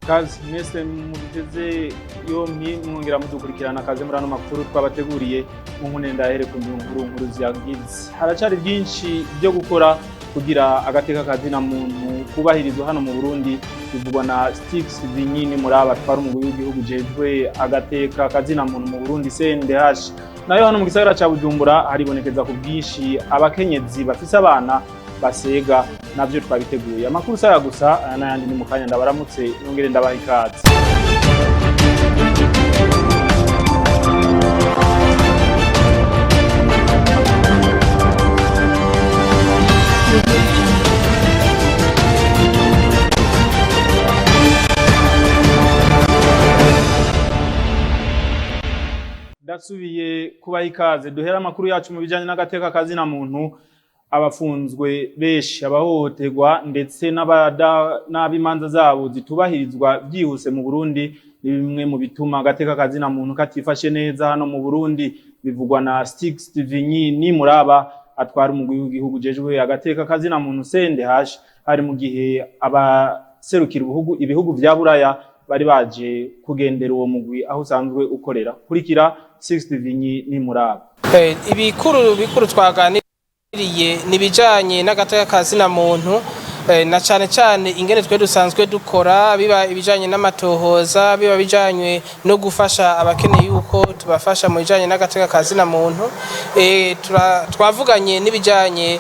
Kazi mwese mugeze yompi mwongera mudukurikirana kaze muri ano makuru twabateguriye mu nkune ndahere ku nkuru ziyagize. Haracari byinshi byo gukora kugira agateka kazina muntu kubahirizwa hano mu Burundi, bivugwa na Sticks Vinyini muri abatwara umugwi w'igihugu jejwe agateka kazina muntu mu Burundi CNDH. Nayo hano mu gisagara ca Bujumbura haribonekeza ku bwinshi abakenyezi bafise abana basega, navyo twabiteguye. Amakuru saya gusa n'ayandi ni mu kanya ndabaramutse nongere ndabaha ikaze. Ndasubiye kubaha ikaze. Duhera amakuru yacu mu bijanye n'agateka kazina muntu. Abafunzwe beshi, abahohoterwa ndetse n'abimanza zabo zitubahirizwa byihuse mu Burundi ni bimwe mu bituma agateka kazina muntu katifashe neza hano mu Burundi, bivugwa na Sticks Vinyini muraba atwara umugwi w'igihugu jejwe agateka kazina muntu CNDH. Hari mu gihe abaserukira ibihugu vya Buraya bari baje kugendera uwo mugwi aho usanzwe ukorera. Kurikira Sticks Vinyini muraba. Ibikuru twaganira nibijanye n'agateka kazina muntu, na cyane ingene twe dusanzwe dukora, biba ibijanye n'amatohoza, biba bijanye no gufasha abakeneye yuko tubafasha mu bijanye n'agateka kazina muntu. Twavuganye n'ibijanye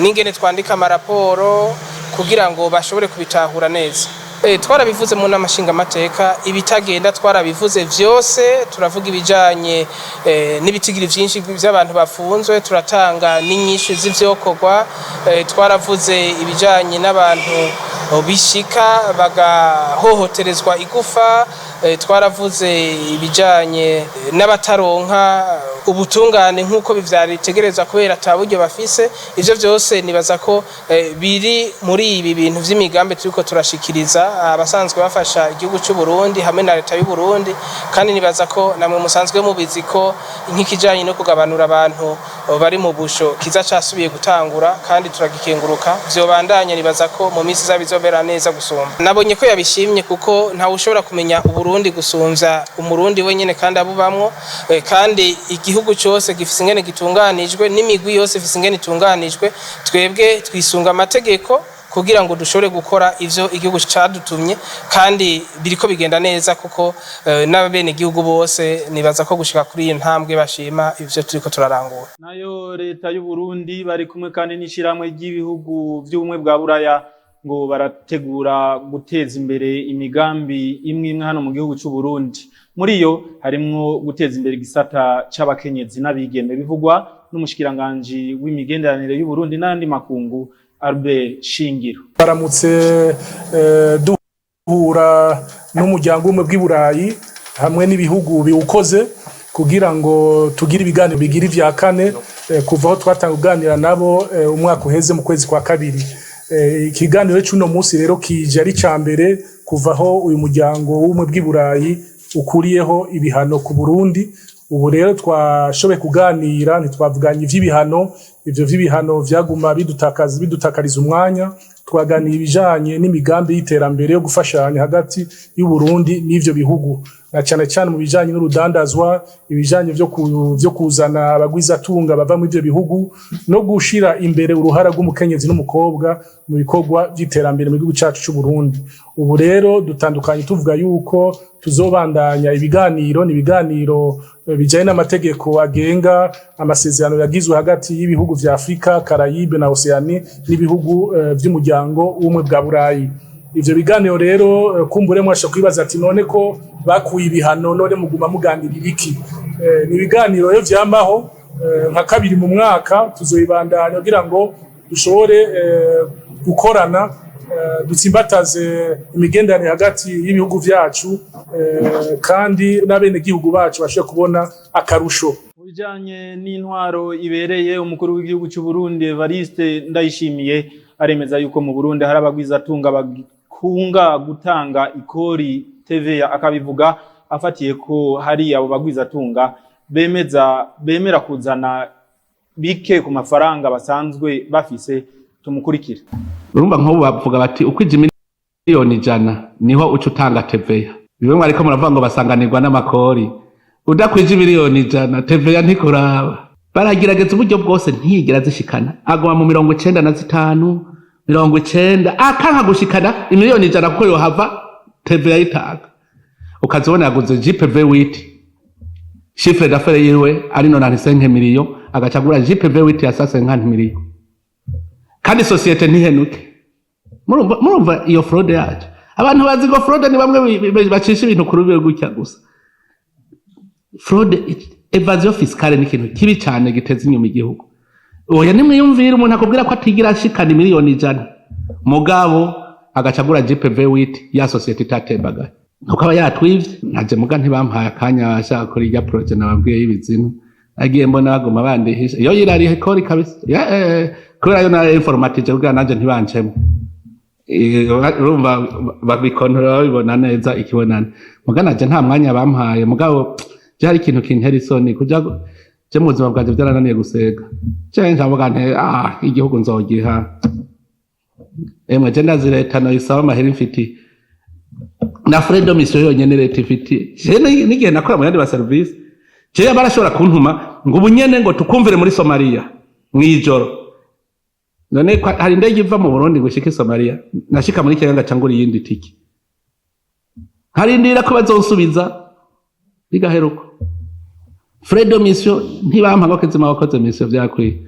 n'ingene twandika amaraporo kugira ngo bashobore kubitahura neza. Twarabivuze mu namashinga amateka, ibitagenda twarabivuze vyose. Turavuga ibijanye n'ibitigiri vyinshi by'abantu bafunzwe, turatanga n'inyishu z'ivyokorwa. Twaravuze ibijanye n'abantu bishika bagahohoterezwa igufa. Twaravuze ibijanye n'abataronka ubutungane nk'uko bivyaritegereza kubera ataburyo bafise. Ivyo vyose nibaza ko biri muri ibi bintu vy'imigambi turiko turashikiriza abasanzwe bafasha igihugu cy'u Burundi hamwe na leta y'u Burundi, kandi nibaza ko namwe musanzwe mubizi ko nk'ikijanye no kugabanura abantu bari mu busho kiza casubiye gutangura, kandi turagikenguruka. Vyobandanya, nibaza ko mu minsi zabizobera neza gusumba. Nabonye ko yabishimye kuko ntawe ushobora kumenya Uburundi gusumvya umurundi wenyene kandi abubamwo, kandi igihugu cyose gifise ingene gitunganijwe n'imigwi yose ifise ingene itunganijwe. Twebwe twisunga amategeko kugira ngo dushobore gukora ivyo igihugu cadutumye, kandi biriko bigenda neza kuko n'abene igihugu bose nibaza ko gushika kuri iyi ntambwe bashima ivyo turiko turarangura. Nayo leta y'u Burundi bari kumwe kandi n'ishiramwe ry'ibihugu by'ubumwe bwa Buraya ngo barategura guteza imbere imigambi imwe hano mu gihugu cy'u Burundi. Muri yo harimwo guteza imbere igisata c'abakenyezi n'abigeme, bivugwa n'umushikiranganje w'imigenderanire y'u Burundi n'andi makungu Albert Shingiro. Baramutse duhura n'umuryango umwe bw'Iburayi hamwe n'ibihugu biwukoze kugira ngo tugire ibiganiro bigira ivya kane kuva aho twatanga kuganira nabo umwaka uheze mu kwezi kwa kabiri. Ikiganiro cy'uno munsi rero kije ari cambere kuva aho uyu muryango w'umwe bw'Iburayi ukuriyeho ibihano ku Burundi. Ubu rero twashobe kuganira, ntitwavuganye ivy'ibihano. Ivyo vy'ibihano vyaguma bidutakariza umwanya. Twaganira ibijanye n'imigambi y'iterambere yo gufashanya hagati y'u Burundi n'ivyo bihugu, na cyane mu bijanye n'urudandazwa, ibijanye vyo kuzana abagwizatunga bava mu ivyo bihugu, no gushira imbere uruhara rw'umukenyezi n'umukobwa mu bikorwa vy'iterambere mu gihugu cacu cy'u Burundi. Ubu rero dutandukanye tuvuga yuko tuzobandanya ibiganiro bijanye n'amategeko agenga amasezerano yagizwe hagati y'ibihugu vya Afrika, Caraïbe na Oceanie n'ibihugu vy'umuryango w'umwe bwa Burayi. Ivyo biganiro rero kumbure mwasha kwibaza ati none ko bakuye ibihano none muguma muganira ibiki? Ni ibiganiro rero vyamaho nka kabiri mu mwaka. Tuzoibandanya kugira ngo dushobore gukorana, dutsimbataze imigenderanire hagati y'ibihugu vyacu, kandi n'abene gihugu bacu bashe kubona akarusho. Bijanye n'intwaro ibereye, umukuru w'igihugu cy'u Burundi Evariste Ndayishimiye aremeza yuko mu Burundi hari abagwizatunga bakunga gutanga ikori TVA. Akabivuga afatiye ko hari abo bagwizatunga bemera kuzana bike ku mafaranga basanzwe bafise. Tumukurikire. urumva nko bavuga bati ukwije miliyoni 100 niho uca utanga TVA. Bimwe mwariko muravuga ngo basanganirwa n'amakori, udakwije miliyoni 100 TVA ntikuraba. Baragerageza uburyo bwose ntiyigera zishikana, agwa mu 95 90 akanka gushikana miliyoni 100 kuko yohava TVA yitanga. Ukazibona yaguze JPV wit chiffre d'affaires yiwe ari 95 millions agacagura JPV wit ya 50 millions. Kandi societe ntihenuke. Murumva iyo fraude yaje. Abantu bazi ngo fraude ni bamwe bacisha ibintu kuri biyo gutya gusa. Fraude, evasion fiscale ni ikintu kibi cyane giteza inyuma igihugu. Oya nimwiyumvira umuntu akubwira ko atigira ashikana miliyoni 100 mugabo agacagura JPV wit ya societe itatembaga. Ukaba yatwivye naje muga ntibampaye akanya ashaka kuri irya project nababwiye y'ibizinu agiye mbona bagoma bandihisha iyo yirari hekori kabisa kubera yo na informatique kugira naje ntibancemo urumva babikontrola bibona neza ikibonana muga naje nta mwanya bampaye mugabo byari ikintu kintera isoni kuja je mu buzima bwaje byarananiye gusega cyane nkavuga nti igihugu nzogiha emwe je ndazireta no isaba amahera mfiti na freedom mission yonyene leta ifiti je n'igihe nakora mu yandi ba service je barashobora kuntuma ngo ubunyene ngo tukumvire muri Somalia mwijoro none hari ndege iva mu Burundi gushika Somalia nashika muri Kenya ngacangura yindi tiki hari ndira ko bazonsubiza bigaheruko freedom mission ntibampa bakezima bakoze mission byakwiye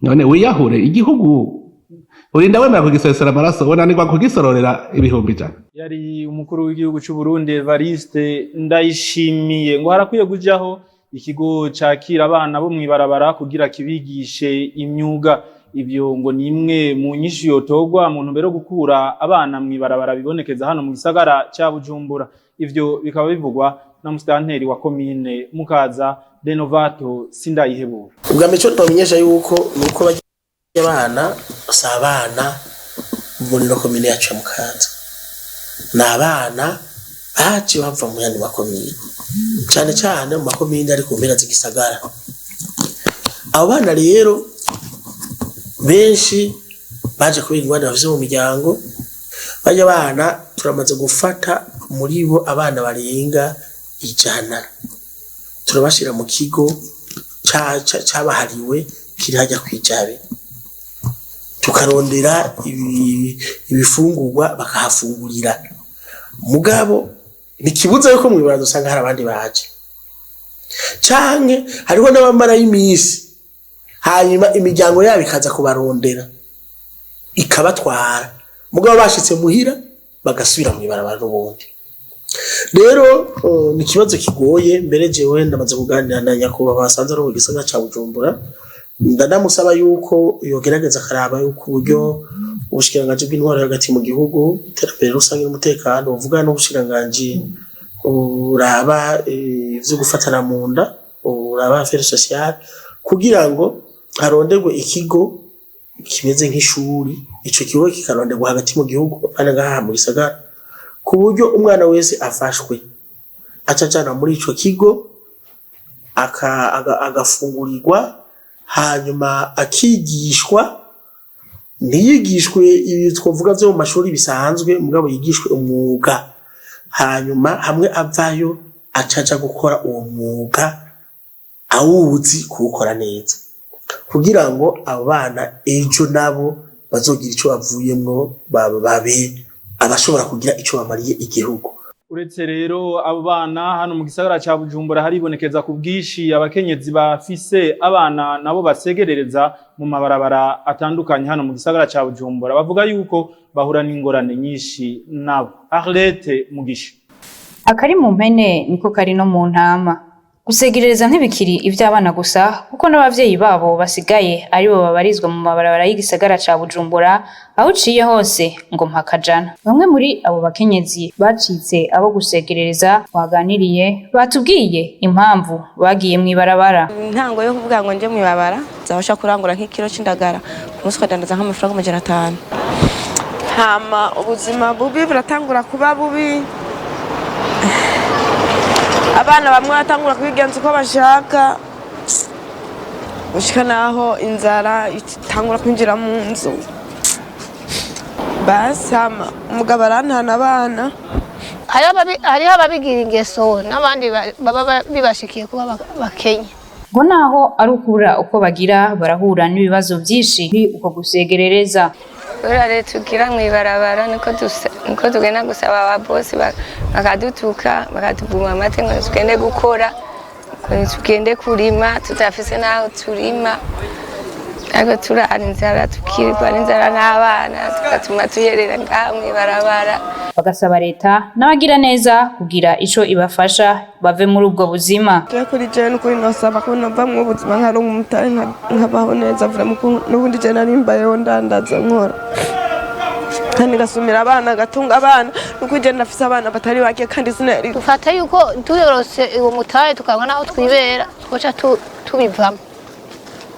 none wiyahure igihugu urinda wemera kugisesera amaraso bonanirwa kugisororera ibihumbi 100. Yari umukuru w'igihugu cy'u Burundi Evariste Ndayishimiye ngo harakwiye gujaho ikigo cakira abana bo mwibarabara kugira kibigishe imyuga. Ibyo ngo ni imwe mu nyinshi yotogwa mu ntumbero gukura abana mwibarabara bibonekeza hano mu gisagara cya Bujumbura. Ivyo bikaba bivugwa na musitanteri wa komine Mukaza Denovato Sindayihebura. Ubwa cyo twamenyesha yuko nuko abana sabana muri komine yacu ya Mukaza n'abana baje bava mu yandi makomine cyane cyane mu makomine ari ku mpera z'igisagara. Abo bana rero benshi baje kubera ingwanda bafise mu miryango. Baje abana turamaze gufata muri bo abana barenga 100 turabashira mu kigo cyabahariwe kiri hajya kwijabe, tukarondera ibifungurwa bakahafungurira. Mugabo nikibuza yuko mu bibazo usanga hari abandi baje canke hariho n'abamara y'imisi hanyuma imiryango yabo ikaza kubarondera ikabatwara, mugabo bashitse muhira bagasubira mu ibarabara n'ubundi. Rero ni kibazo kigoye. Mbere jewe ndamaze kuganira na nyakubahwa basanze ari ugisagara ca Bujumbura, ndanamusaba yuko yogerageza karaba yuko uburyo ubushikiranganje bw'intwaro hagati mu gihugu terambere rusange n'umutekano uvuga n'ubushikiranganje uraba ivyo gufatana mu nda uraba affaires sociales kugira ngo haronderwe ikigo kimeze nk'ishuri, ico kigo kikaronderwa hagati mu gihugu ana ngaha mu gisagara ku buryo umwana wese afashwe acacana muri ico kigo agafungurirwa hanyuma akigishwa, ntiyigishwe ibi twavuga byo mu mashuri bisanzwe, mugabo yigishwe umwuga, hanyuma hamwe avayo acaca gukora uwo mwuga awuzi kuwukora neza kugira ngo abana ejo nabo bazogira ico bavuyemwo babe abashobora kugira ico bamariye igihugu. Uretse rero abo bana hano mu gisagara cya Bujumbura haribonekeza ku bwishi abakenyezi bafise abana nabo basegerereza mu mabarabara atandukanye hano mu gisagara cya Bujumbura, bavuga yuko bahura n'ingorane nyinshi nabo. Arlette Mugisha. Akari mu mpene niko kari no mu ntama. Gusegerereza ntibikiri ivy'abana gusa kuko n'abavyeyi babo basigaye ari bo babarizwa mu mabarabara y'igisagara ca Bujumbura aho uciye hose ngo mpakajana. Bamwe muri abo bakenyezi bacitse abo gusegerereza waganiriye batubwiye impamvu bagiye mwibarabara. Ntango yo kuvuga ngo nje mwibarabara zabasha kurangura nk'ikiro c'indagara ku munsi ukadandaza nk'amafaranga 500. Hama ubuzima bubi buratangura kuba bubi, abana bamwe batangura kwigenza uko bashaka gushika naho inzara itangura kwinjira mu nzu. basi hama umugabo arantana abana hariho ababigira ingeso n'abandi baba bibashikiye kuba bakenya ngo naho ari ukubura uko bagira barahura n'ibibazo byinshi uko gusegerereza. rero tugira mw'ibarabara niko tugenda gusaba ababosi bakadutuka bakatuvuma amate ngo tugende gukora tugende kurima tutafise n'aho turima ariko turara inzara tukirwa n'inzara n'abana tugatuma tuyerera ngaha mw'ibarabara. Bagasaba leta n'abagira neza kugira ico ibafasha bave muri ubwo buzima. Kuri je n'ukuri nosaba ko nova mu buzima nkaronka umutahe nkabaho neza n'ubundi je narimbayeho ndandaza nkora kandi gasumira abana gatunga abana n'ukuri je ndafise abana batari bake kandi sinari dufata yuko tuyorose uwo mutahe tukabona naho twibera twoca tubivamo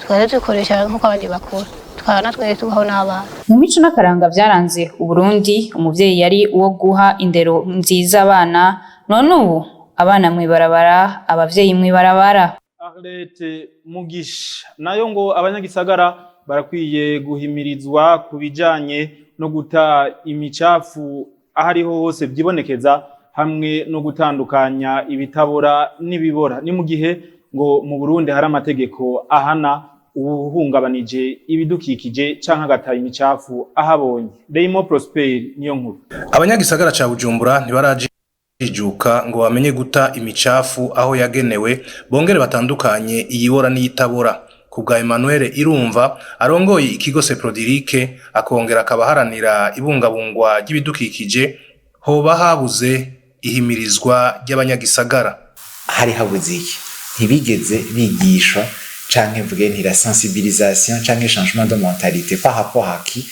twari dukoresha nk'uko abandi bakora tukabona twari tubaho n'abana. Mu mico n'akaranga vyaranze Uburundi umuvyeyi yari uwo guha indero nziza abana, none ubu abana mw'ibarabara abavyeyi mw'ibarabara. Arlette Mugisha nayo ngo abanyagisagara barakwiye guhimirizwa kubijanye no guta imicafu ahariho hose byibonekeza hamwe no gutandukanya ibitabora n'ibibora. Ni mu gihe ngo mu Burundi hari amategeko ahana ubuhungabanije ibidukikije canke agataye imicafu ahabonye. Deimo Prosper niyo nkuru. Abanyagisagara ca Bujumbura ntibarajijuka ngo bamenye guta imicafu aho yagenewe bongere batandukanye iyibora n'iyitabora. Kubwa Emmanuel Irumva arongoye ikigo Seprodirike akongera akabaharanira ibungabungwa ry'ibidukikije hoba habuze ihimirizwa ry'abanyagisagara. Hari habuze iki? Ntibigeze bigishwa canke mvuge nti la sensibilisation canke changement de mentalité par rapport à qui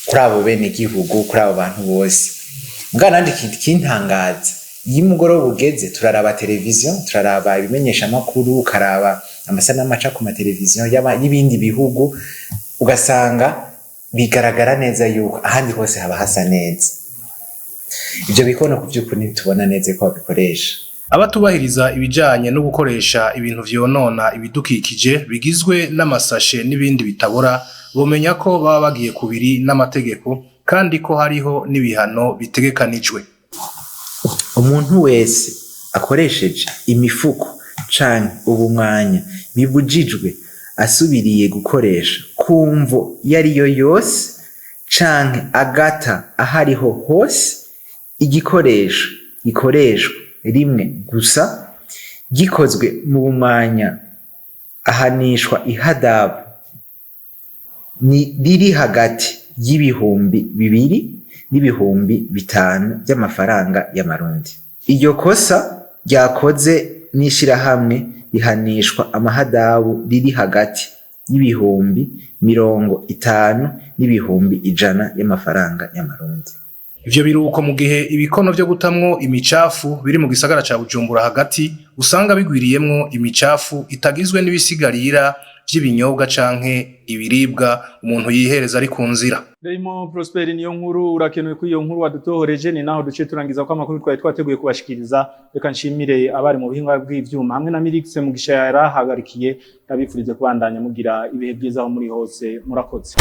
kuri abo bene gihugu kuri abo bantu bose. Mbwa nandi kintangaza y'umugoroba ugeze turaraba televiziyo turaraba ibimenyesha makuru karaba amasanamu aca ku mateleviziyo y'ibindi bihugu ugasanga bigaragara neza yuko ahandi hose haba hasa neza. Ibyo bikono ku by'ukuri tubona neza ko babikoresha. Abatubahiriza ibijanye no gukoresha ibintu vyonona ibidukikije bigizwe n'amasashe n'ibindi bitabora bomenya ko baba bagiye kubiri n'amategeko kandi ko hariho n'ibihano bitegekanijwe. Umuntu wese akoresheje imifuko canke ubumwanya bibujijwe asubiriye gukoresha kumvo yariyo yose canke agata ahariho hose igikoresho gikoreshwa rimwe gusa gikozwe mu bumwanya ahanishwa ihadabu ni riri hagati y'ibihumbi 2 n'ibihumbi 5 by'amafaranga y'amarundi. Iryo kosa ryakoze n'ishirahamwe rihanishwa amahadabu riri hagati y'ibihumbi 50 n'ibihumbi 100 y'amafaranga y'amarundi. Ivyo biruko mu gihe ibikono vyo gutamwo imicafu biri mu gisagara ca Bujumbura hagati usanga bigwiriyemwo imicafu itagizwe n'ibisigarira vy'ibinyobwa canke ibiribwa umuntu yihereza ari ku nzira. Deimo Prosper niyo nkuru urakenewe ko iyo nkuru wadutohoreje ni naho duce turangiza ko amakuru twari twateguye kubashikiriza. Reka nshimire abari mu bihinga bw'ivyuma hamwe na Mirix Mugisha yarahagarikiye ndabifurize kubandanya mugira ibihe byiza aho muri hose murakoze.